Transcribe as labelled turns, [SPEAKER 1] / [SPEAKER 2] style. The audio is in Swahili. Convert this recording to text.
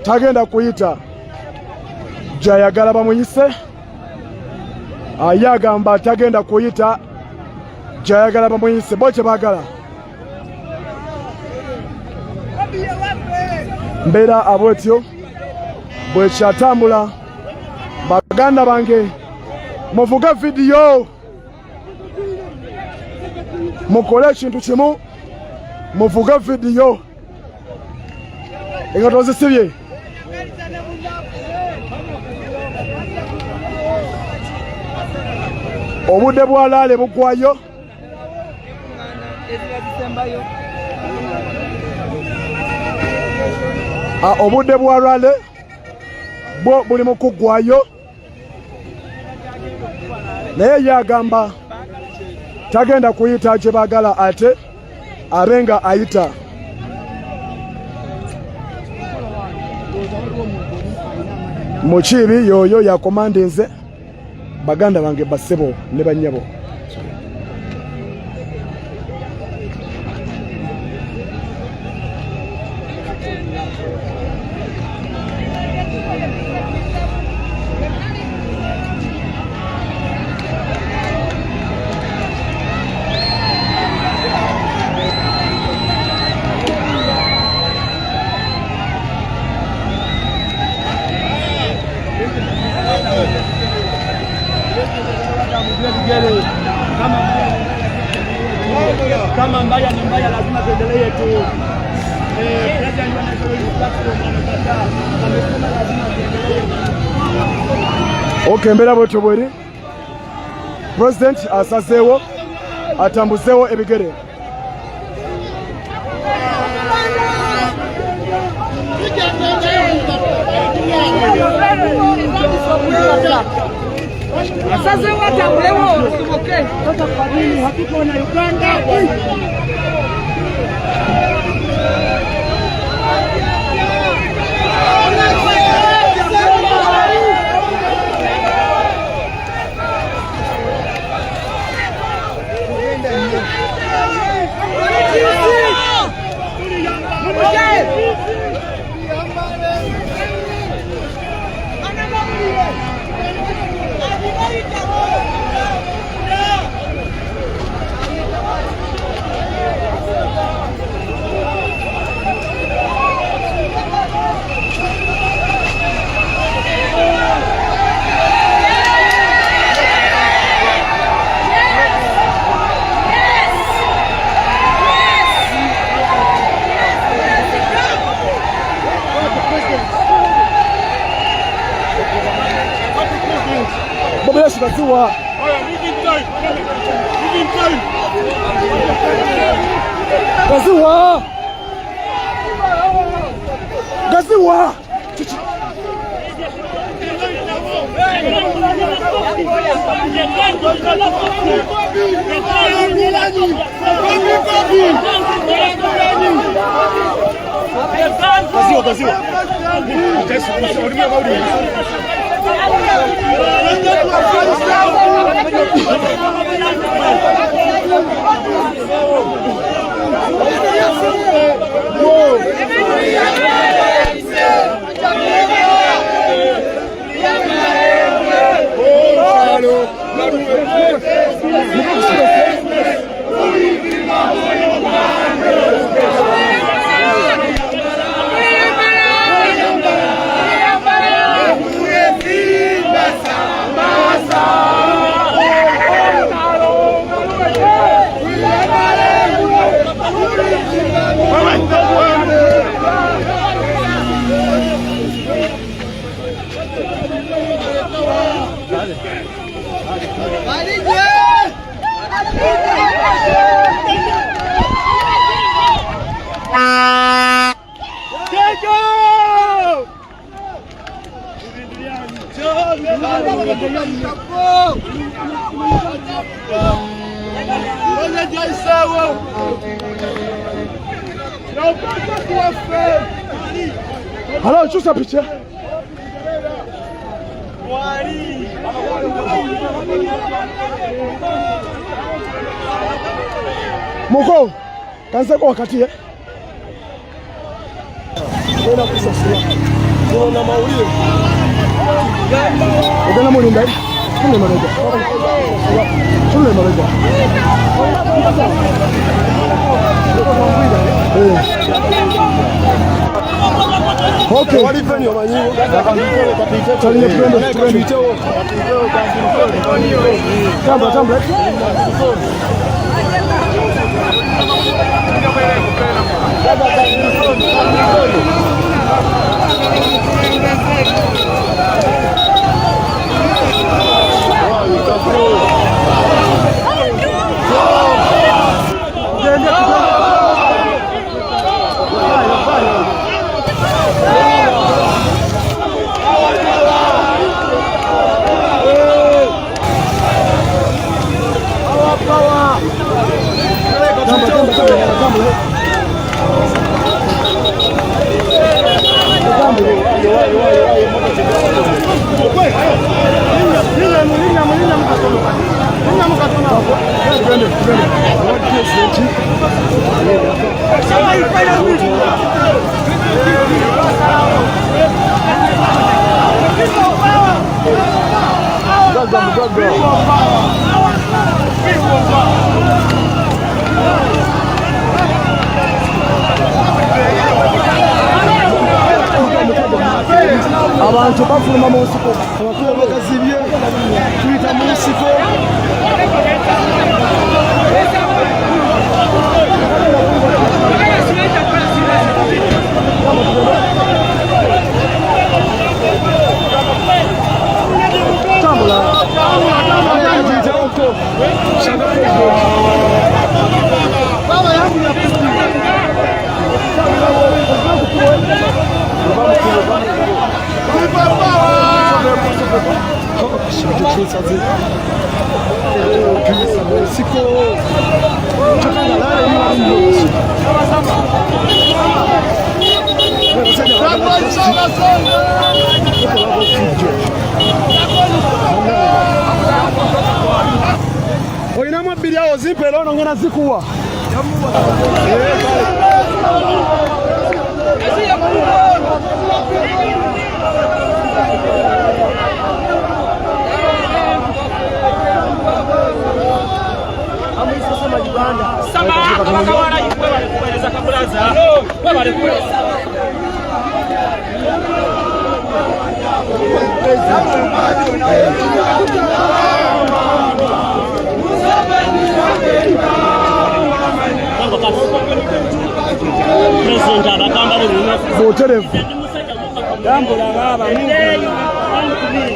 [SPEAKER 1] tagenda kuyita gy'ayagala bamuyise. Yagamba tagenda kuyita gy'ayagala bamuyise. Bo kye baagala mbeera abwetyo bwe kyatambula. Baganda bange muvuge vidiyo, mukole ekintu kimu, muvuge vidiyo. Engato zisibye. Obudde bwa laale bugwayo. Obudde bwa laale bwo buli mu kuggwayo. Naye yagamba tagenda kuyita gye baagala ate abenga ayita. Mukiibi yoyo yakomandinze baganda bange basebo ne banyabo.
[SPEAKER 2] Kama mbaya ni mbaya, lazima tuendelee tu. President wa National Platform amekataa, amesema lazima tuendelee.
[SPEAKER 1] Okay, mbera bwetyo bweri. President asazeewo atambuzeewo ebigere.
[SPEAKER 3] Asazeewo atambulewo tuboke.
[SPEAKER 2] Sasa kwa nini hatuko na Uganda?
[SPEAKER 1] Gaziwa. Gaziwa. Gaziwa. Gaziwa. Hello, just a picture. Moko, kansa kwa wakati ya.
[SPEAKER 2] na mawili.
[SPEAKER 1] Ugana mulinda. Tule maraja. Tule maraja. Okay.
[SPEAKER 2] Walifanya wanyiwa.
[SPEAKER 1] Chali prendo. Tamba. Abantu bafuluma mu nsiko abakuba bagazibye tuyita mu nsiko Oyina mabiri awo zimpe leo ngena zikuwa Boterevu Dambula baba Mungu